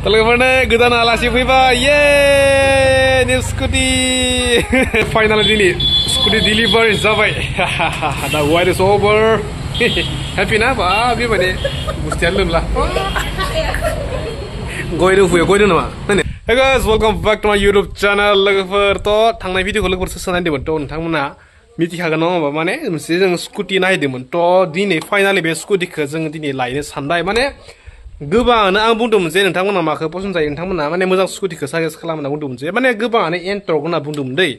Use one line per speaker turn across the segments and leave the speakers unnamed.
Teleponnya godan alasi faiba. Yeay, new scooty. Finally ini scooty deliver zabai. The wait is over. Happy na ba? Abi bade. Mustialun lah. Goidu nama. Hey guys, welcome back to my YouTube channel. Logofer to थांनाय भिडिअखौ लोगोफोर सोसोनायदोंमोन थ' नोंथांमोना मिथिखागोन नङा होमबा माने मोनसे जों स्कुटि नायदोंमोन थ' दिनै फाइनालि बे स्कुटिखौ जों दिनै लायनो सानबाय माने गोबाङानो आं बुंदोंमोन जे नोंथांमोना माखौ पसन्द जायो नोंथांमोना माने मोजां स्कुटिखौ साजेस्ट खालाम होनना बुंदोंमोन जे माने गोबाङानो एन्टर्क होनना बुंदोंमोन दै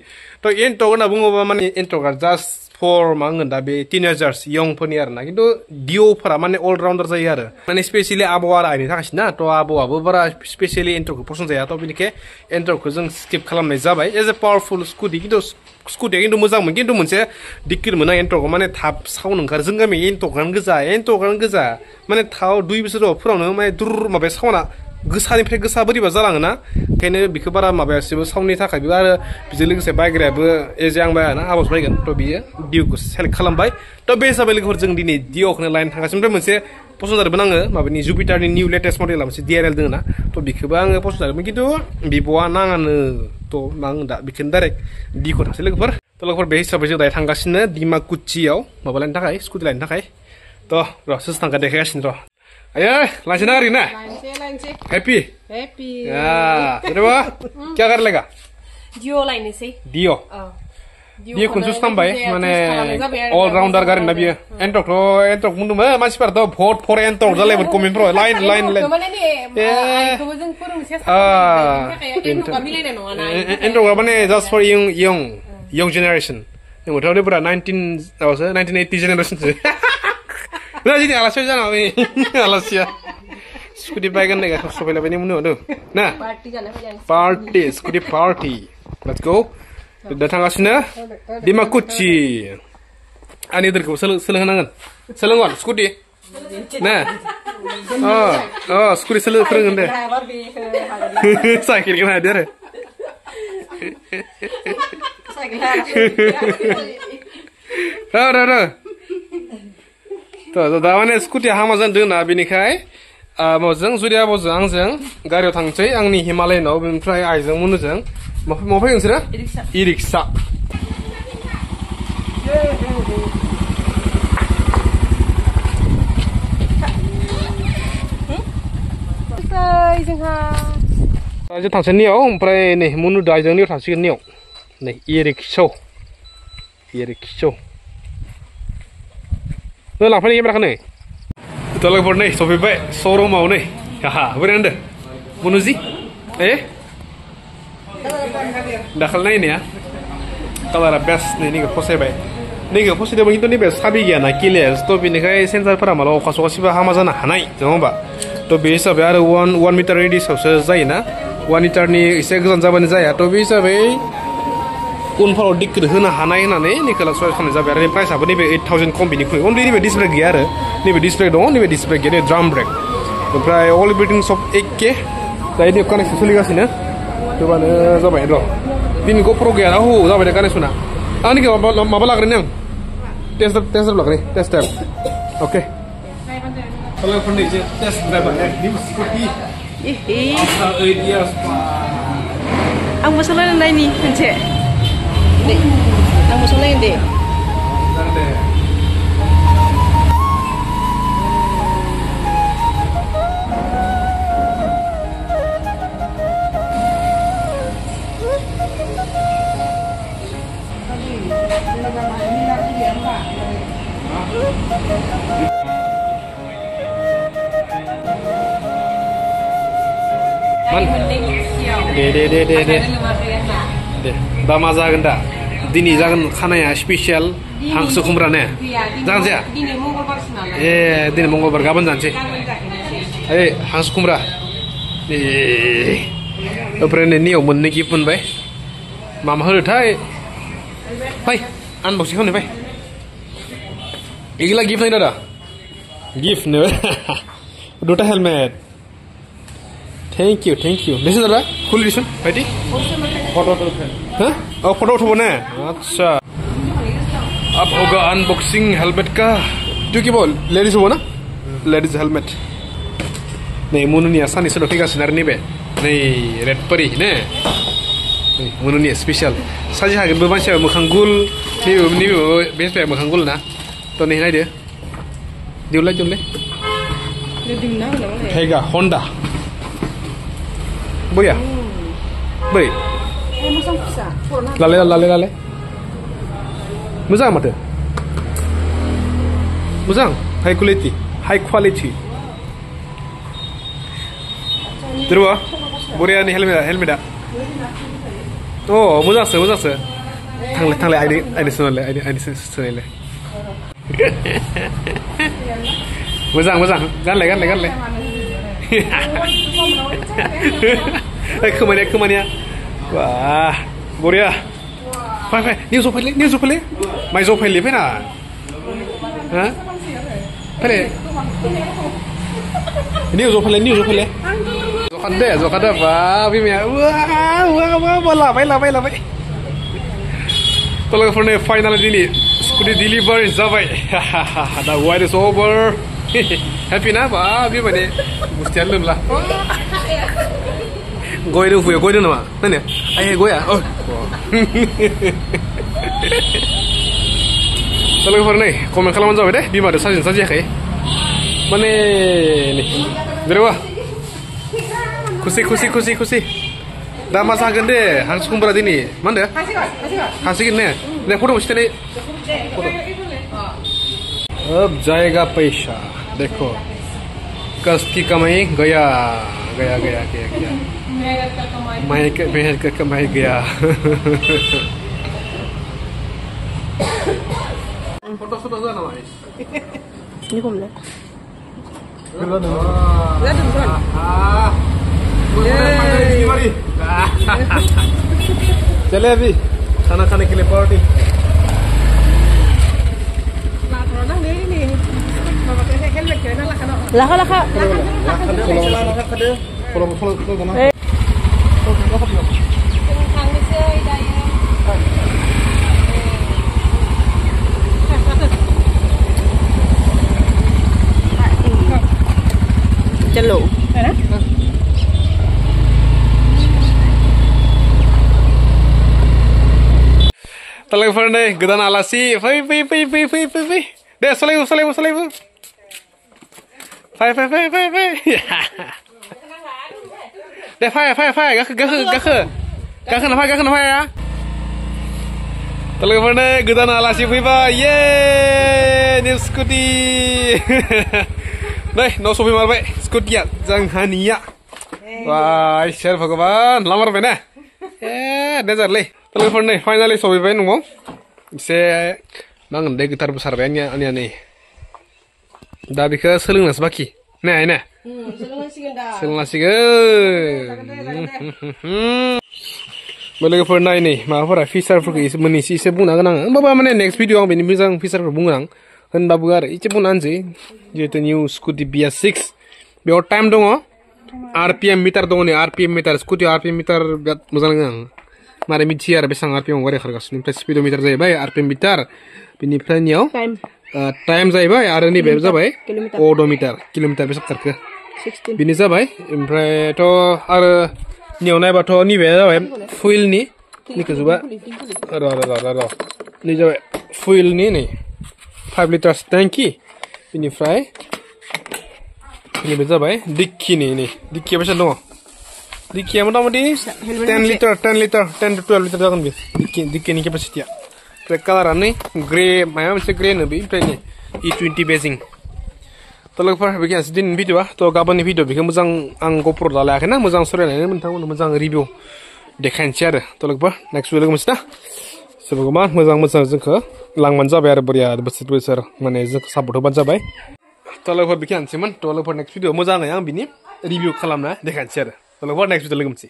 थ' एन्टर्क होनना बुङोबा माने एन्टर्कआ जास्ट फर मा होनगोन दा बे टिनेजार्स यंफोरनि आरोना खिन्थु डिअफोरा माने अलराउन्डार जायो आरो माने स्पेसियेलि आबौ आरो आइनि थाखायसो ना थ' आबौआबो बारा स्पेसियेलि एन्टर्कखौ पसन्द जाया थ' बेनिखाय एन्टर्कखौ जों स्किप खालामनाय जाबाय एज ए पावारफुल स्कुटि खिन्थु स्कुटिया खिन्थु मोजांमोन खिन्थु मोनसे दिक्किर मोना एन्टर्कआव माने थाब साउन्ड ओंखारो जों गामियाव एन्टर्कआनो गोजा माने थाव 2 बोसोरावफोरावनो माने दुर माबाया साउन्डआ गोसानिफ्राय गोसा बोरैबा जालाङोना ओंखायनो बेखौ बारा माबायासैबो साउन्डनि थाखायबो आरो बेजों लोगोसे बायग्रायाबो एजे आं बायाना आबास बायगोन थ' बियो डिअखौ सेलेक्ट खालामबाय थ' बे हिसाबै लोगोफोर जों दिनै डिअखौनो लायनो थांगासिनो ओमफ्राय मोनसे पसन्द जादोंमोन आङो माबानि जुपिटारनि निउ लेटेस्ट मडेला मोनसे डिआरएल दङ ना थ' बेखौबो आङो पसन्द जादोंमोन खिन्थु बिब'आ नाङानो थ' मा होनो दा बेखौनो डाइरेक्ट डिखौ थांसै लोगोफोर थ' लोगोफोर बे हिसाबै जों दायो थांगासिनो डिमाकुचियाव माबा लायनो थाखाय स्कुटि लायनो थाखाय थ' र' सोर थांगा देखायगासिनो र' आये लांसै ना ओरैनो हैप्पी जेनेबा क्या कर लेगा
डिअ लायनोसै
डिअ खौनो चुज खालामबाय माने अलराउन्डार गारि ना बियो एन्टर्क बुंदोंमोन मानसिफोराथ' भट फर एन्टर्क जालायमोन कमेन्टफ्राव लाइन एन्टर्कआ माने जास्ट फर यं जेनेरेसन जोंबोथ' पुरा 1980 जेनेरेसनसो दिनै आलासि जाना आलासिया स्कुटि बाइकआनो नै सफैलायबाय मोनो ना party scooty party let's go दा थांगासिनो डिमाकुचि आंनि दोरखौ सोलोंहोनांगोन सोलोंगोन स्कुटि ना स्कुटि फोरोंगोन दे साइकेलखौ हादो आरो दा माने स्कुटिया हामा जादों ना बेनिखाय माबाजों जुदि आब'जों आंजों गारियाव थांसै आंनि हिमालयनाव बेनिफ्राय आइजों मुनुजों मा फैगोन नोंसोरो इ रिक्सा जों थांसै नियाव ओमफ्राय नै मुनु दा आइजों नियाव थांसिगोन नियाव नै इ रिक्सा नों लांफैनो केमेराखौ नै थ' लोगोफोर नै सफैबाय श'रुमाव नै बोरै होनदों मनुजि दाखालि नायनाया कालारा बेस्ट नै नैखौ फसायबाय नैखौ फसायदोंमोन खिन्थु नैबे साबि गैयाना किलियार्स थ' बेनिखाय सेन्सारफोरा मालाबा अखा सखासिबा हामा जानो हानाय नङा होमबा थ' बे हिसाबै आरो 1 मिटार रेडियसआवसो जायोना 1 मिटारनि एसे गोजान जाबानो जाया थ' बे हिसाबै उनफोराव दिक्कत होनो हानाय होननानै निकोला चयस खालामनाय जाबाय आरो प्राइसआबो नैबे 8000 खम बिनिख्रुइ अनलि नैबे डिसप्ले गैया आरो नैबे डिसप्ले दङ नैबे डिसप्ले गैया ड्राम ब्रेक ओमफ्राय अल एभ्रिथिं सब 8K दायो नै कानेक्सन सोलिगासिनो थोबानो जाबाय र' दिनै गप्र' गैया ना जाबाय दे कानेक्सना आंनिखौ माबा लाग्रोनि आं टेस्ट लाग्रोनि टेस्ट टाइम अके कलरफोरनि जे टेस्ट ड्राइभार स्कुटि
आंबो सालायनो नायनि मोनसे आंबो सालायगोन दे
दे दा मा जागोन दा दिनै जागोन खानाया स्पेसियेल हांसो खुमब्रा ने जागोन जाया दिनै मंगलबार गाबोन जानोसै हांसो खुमब्रा ओमफ्राय नियाव मोननै गिफ्ट मोनबाय मा होनोथाय फै आनबक्सिं खालामनो फै एगला गिफ्ट नाय दादा गिफ्ट नो दुटा हेलमेट थैंक यू दिस दादा खुलि दिसुन बायदि फोटो उठो ने अच्छा अब होगा अनबॉक्सिंग हेलमेट का जो कि बोल लेडीज हो ना ladies helmet Nih mununya sani sudah fikasin hari ini be. Nih red peri nih. Nih mununya spesial. Saja hagen beban siapa mukhanggul. Nih best be mukhanggul na. Tuh nih dia. Diulai jumlah. Hega Honda. Boya. Boy. Lale. Muzang mata. Muzang. High quality. Terus, Boya ni helmet. Oh, muzang se. Thangle ini senole. Muzang. Gan le. Kemana? Wah, Boya. Fai. Ni zopele. Mai zopele pena. Hah? Pele. Ni zopele. Zokada ba, bimya. Wah, bola, bai. Tolong for the final ini. Scoty deliver zabai. The wait is over. Happy na ba? Bimane. Mesti alun lah. Goy dulu nama. Mana? Ayah goya. Oh. Tolong for nih. Komen kalau manjau deh. Bima ada saja kayak. Mana nih? Berapa? Kusi. Dah masa gede. Harus kumpul ini. Mana? Hasil nih. Nih foto mesti nih. अब जाएगा पैसा देखो कस की कमाई गया मेहनत का कमाई गया फोटो ना भाई
Ini kok boleh?
चले अभी खाना खाने के लिए party
Laka. Chalo.
Telepon deh, gedan alasi, fai. Deh, selebu. Fai. Deh, fai. Gak kena ya. Telepon deh, gedan alasi, fai. Yeay, new Scoty. Deh, no sofi mal baik, Scoty ya, jangan ya. Wah, share Bhagavan, lamar bena. Dejar le. Telepon deh, finally sofi baik nunggu. Se bangun deh gitar besar banyak ani. Dah bika selung nas baki. Nah. Selung nasi ke. Boleh for nai ni. Maaf lah, fisher for is menisi sebung naga nang. Bapa mana next video ang bini misang fisher for bungang. Kan babu gar. Ice pun anji. Jadi new Scoty BS6. Biar time dong. RPM meter dong ni. RPM meter. Scoty RPM meter biar misal ngang. Mari miciar besang RPM wari khargas. Nimpa speedometer zai bay RPM meter. Bini plan yau. Time zai bay. Ada ni bebza bay. Odometer. Kilometer besok terke. Bini zai bay. Impre to ada nyau nai bato ni bebza bay. Fuel ni. Ni kezuba. Ada. Ni zai bay. Fuel ni. 5 liters tanki. Bini fry. Ini bebza bay. Dikki ni. Dikki apa sih dong? Dikki मोटामोटी 10 to 12 liter जागोन बे दिक्किनि केपासिटिया ओमफ्राय कालारानो ग्रे माया मोनसे ग्रे होनो बे ओमफ्राय नै E20 बेजिं थ' लोगोफोर बेखिनियानोसै दिनैनि भिडिअ'आ थ' गाबोननि भिडिअ' बेखौ मोजां आं ग'प्र' लायाखैना मोजां सरायनानै नोंथांमोननो मोजां रिभिउ देखायनोसै आरो थ' लोगोफोर नेक्स्ट भिडिअ' लोगो मोनसै ना सोरबा मोजां जोंखौ लांबानो जाबाय आरो बरिया बोसोर माने जोंखौ सापर्ट होबानो जाबाय थ' लोगोफोर बेखिनियानोसैमोन थ' लोगोफोर नेक्स्ट भिडिअ' मोजाङै आं बिनि रिभिउ खालामना देखायनोसै आरो Kalau buat next video lagi mesti.